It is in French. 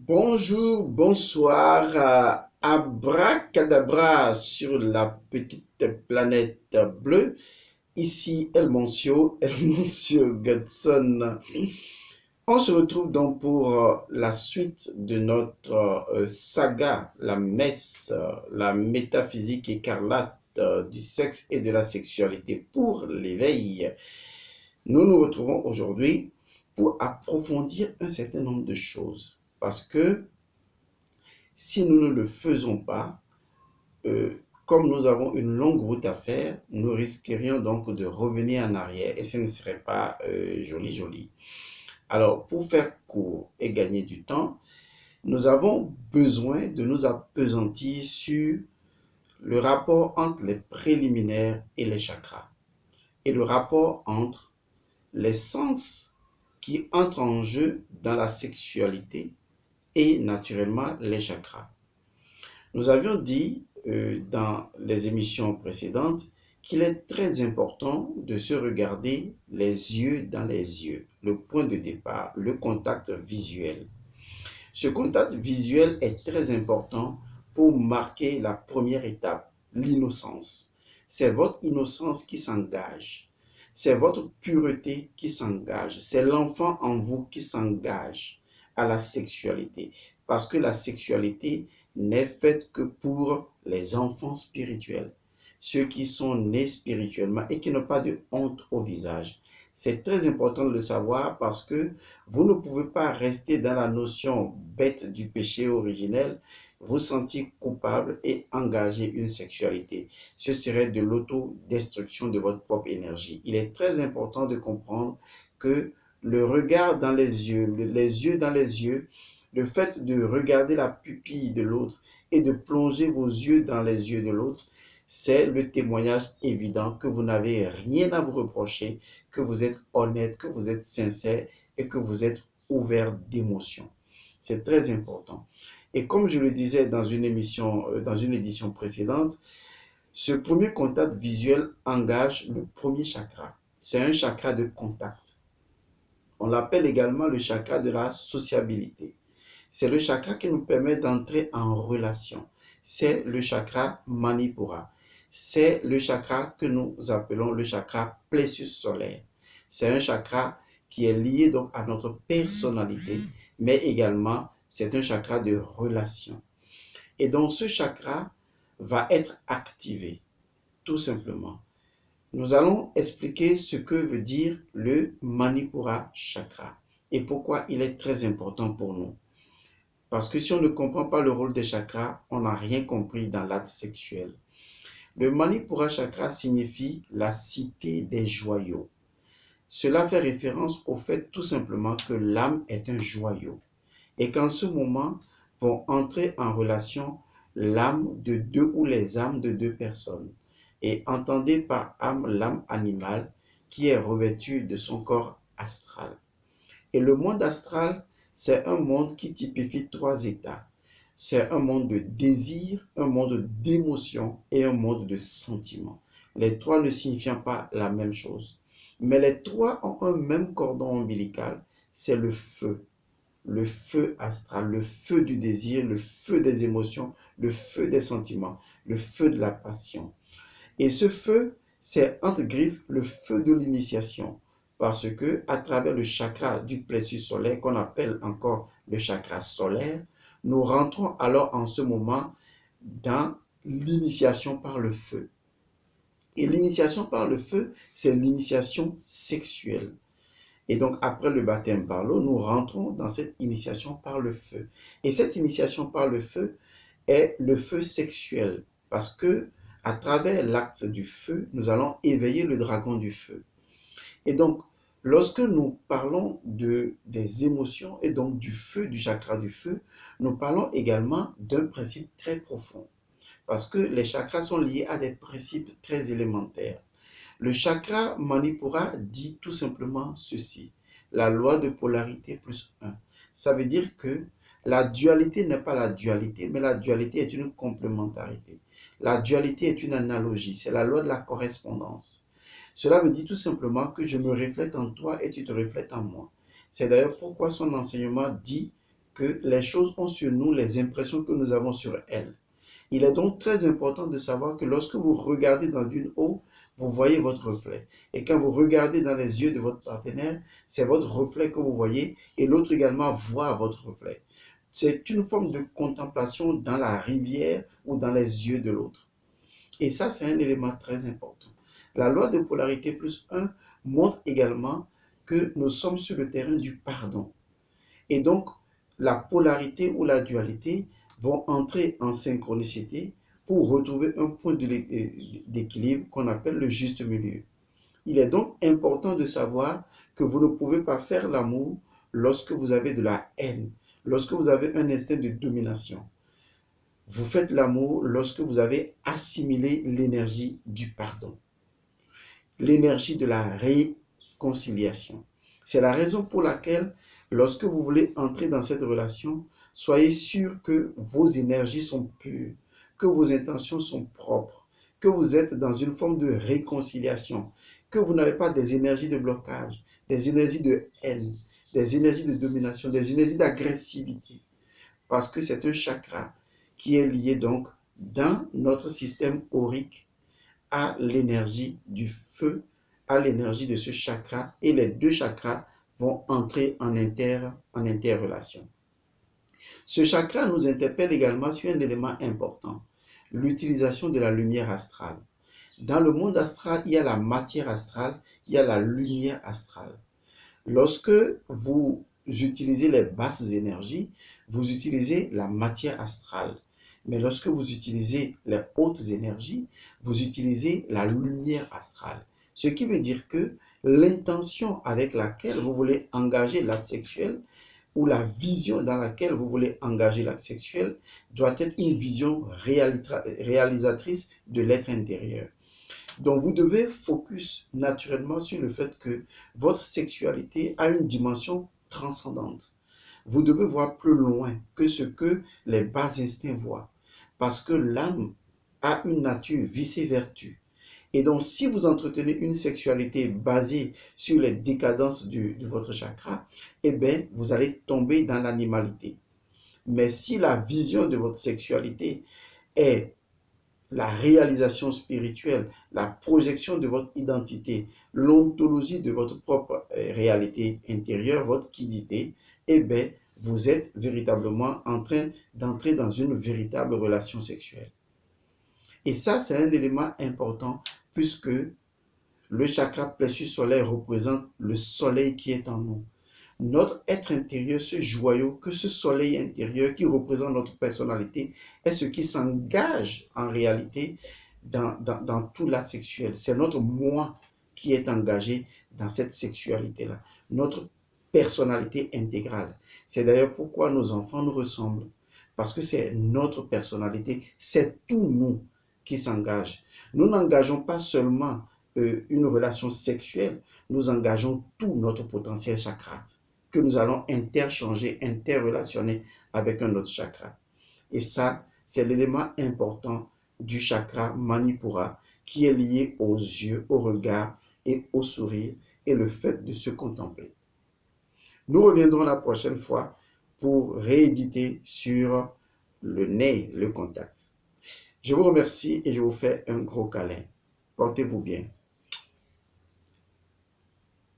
Bonjour, bonsoir, abracadabra sur la petite planète bleue. Ici El Monsieur Godson. On se retrouve donc pour la suite de notre saga, la messe, la métaphysique écarlate du sexe et de la sexualité pour l'éveil. Nous nous retrouvons aujourd'hui pour approfondir un certain nombre de choses. Parce que si nous ne le faisons pas, comme nous avons une longue route à faire, nous risquerions donc de revenir en arrière et ce ne serait pas joli. Alors, pour faire court et gagner du temps, nous avons besoin de nous appesantir sur le rapport entre les préliminaires et les chakras et le rapport entre les sens qui entrent en jeu dans la sexualité et naturellement les chakras. Nous avions dit dans les émissions précédentes qu'il est très important de se regarder les yeux dans les yeux. Le point de départ, le contact visuel. Ce contact visuel est très important pour marquer la première étape, l'innocence. C'est votre innocence qui s'engage. C'est votre pureté qui s'engage. C'est l'enfant en vous qui s'engage à la sexualité. Parce que la sexualité n'est faite que pour les enfants spirituels, ceux qui sont nés spirituellement et qui n'ont pas de honte au visage. C'est très important de le savoir parce que vous ne pouvez pas rester dans la notion bête du péché originel, vous sentir coupable et engager une sexualité. Ce serait de l'autodestruction de votre propre énergie. Il est très important de comprendre que le regard dans les yeux dans les yeux, le fait de regarder la pupille de l'autre et de plonger vos yeux dans les yeux de l'autre, c'est le témoignage évident que vous n'avez rien à vous reprocher, que vous êtes honnête, que vous êtes sincère et que vous êtes ouvert d'émotion. C'est très important. Et comme je le disais dans une édition précédente, ce premier contact visuel engage le premier chakra. C'est un chakra de contact. On l'appelle également le chakra de la sociabilité. C'est le chakra qui nous permet d'entrer en relation. C'est le chakra Manipura. C'est le chakra que nous appelons le chakra plexus solaire. C'est un chakra qui est lié donc à notre personnalité, mais également c'est un chakra de relation. Et donc ce chakra va être activé, tout simplement. Nous allons expliquer ce que veut dire le Manipura chakra et pourquoi il est très important pour nous. Parce que si on ne comprend pas le rôle des chakras, on n'a rien compris dans l'acte sexuel. Le Manipura chakra signifie la cité des joyaux. Cela fait référence au fait tout simplement que l'âme est un joyau et qu'en ce moment vont entrer en relation l'âme de deux ou les âmes de deux personnes. Et entendez par âme l'âme animale qui est revêtue de son corps astral. Et le monde astral, c'est un monde qui typifie trois états. C'est un monde de désir, un monde d'émotion et un monde de sentiment. Les trois ne signifiant pas la même chose. Mais les trois ont un même cordon ombilical, c'est le feu astral, le feu du désir, le feu des émotions, le feu des sentiments, le feu de la passion. Et ce feu, c'est entre griffes le feu de l'initiation. Parce que à travers le chakra du plexus solaire, qu'on appelle encore le chakra solaire, nous rentrons alors en ce moment dans l'initiation par le feu. Et l'initiation par le feu, c'est l'initiation sexuelle. Et donc, après le baptême par l'eau, nous rentrons dans cette initiation par le feu. Et cette initiation par le feu est le feu sexuel. Parce que, à travers l'acte du feu, nous allons éveiller le dragon du feu. Et donc, lorsque nous parlons des émotions et donc du feu, du chakra du feu, nous parlons également d'un principe très profond. Parce que les chakras sont liés à des principes très élémentaires. Le chakra Manipura dit tout simplement ceci, la loi de polarité plus 1. Ça veut dire que la dualité n'est pas la dualité, mais la dualité est une complémentarité. La dualité est une analogie, c'est la loi de la correspondance. Cela veut dire tout simplement que je me reflète en toi et tu te reflètes en moi. C'est d'ailleurs pourquoi son enseignement dit que les choses ont sur nous les impressions que nous avons sur elles. Il est donc très important de savoir que lorsque vous regardez dans une eau, vous voyez votre reflet. Et quand vous regardez dans les yeux de votre partenaire, c'est votre reflet que vous voyez et l'autre également voit votre reflet. C'est une forme de contemplation dans la rivière ou dans les yeux de l'autre. Et ça, c'est un élément très important. La loi de polarité plus 1 montre également que nous sommes sur le terrain du pardon. Et donc, la polarité ou la dualité vont entrer en synchronicité pour retrouver un point d'équilibre qu'on appelle le juste milieu. Il est donc important de savoir que vous ne pouvez pas faire l'amour lorsque vous avez de la haine, lorsque vous avez un instinct de domination. Vous faites l'amour lorsque vous avez assimilé l'énergie du pardon, l'énergie de la réconciliation. C'est la raison pour laquelle, lorsque vous voulez entrer dans cette relation, soyez sûr que vos énergies sont pures, que vos intentions sont propres, que vous êtes dans une forme de réconciliation, que vous n'avez pas des énergies de blocage, des énergies de haine, des énergies de domination, des énergies d'agressivité. Parce que c'est un chakra qui est lié donc dans notre système aurique à l'énergie du feu, à l'énergie de ce chakra, et les deux chakras vont entrer en interrelation. Ce chakra nous interpelle également sur un élément important, l'utilisation de la lumière astrale. Dans le monde astral, il y a la matière astrale, il y a la lumière astrale. Lorsque vous utilisez les basses énergies, vous utilisez la matière astrale. Mais lorsque vous utilisez les hautes énergies, vous utilisez la lumière astrale. Ce qui veut dire que l'intention avec laquelle vous voulez engager l'acte sexuel ou la vision dans laquelle vous voulez engager l'acte sexuel doit être une vision réalisatrice de l'être intérieur. Donc, vous devez focus naturellement sur le fait que votre sexualité a une dimension transcendante. Vous devez voir plus loin que ce que les bas instincts voient. Parce que l'âme a une nature vice-vertu. Et donc, si vous entretenez une sexualité basée sur les décadences de votre chakra, eh bien, vous allez tomber dans l'animalité. Mais si la vision de votre sexualité est la réalisation spirituelle, la projection de votre identité, l'ontologie de votre propre réalité intérieure, votre quiddité, eh bien, vous êtes véritablement en train d'entrer dans une véritable relation sexuelle. Et ça, c'est un élément important puisque le chakra plexus solaire représente le soleil qui est en nous. Notre être intérieur, ce joyau, que ce soleil intérieur qui représente notre personnalité, est ce qui s'engage en réalité dans tout l'acte sexuel. C'est notre moi qui est engagé dans cette sexualité-là. Notre personnalité intégrale. C'est d'ailleurs pourquoi nos enfants nous ressemblent. Parce que c'est notre personnalité, c'est tout nous qui s'engage. Nous n'engageons pas seulement une relation sexuelle, nous engageons tout notre potentiel chakra que nous allons interchanger, interrelationner avec un autre chakra. Et ça, c'est l'élément important du chakra Manipura qui est lié aux yeux, au regard et au sourire et le fait de se contempler. Nous reviendrons la prochaine fois pour rééditer sur le nez, le contact. Je vous remercie et je vous fais un gros câlin. Portez-vous bien.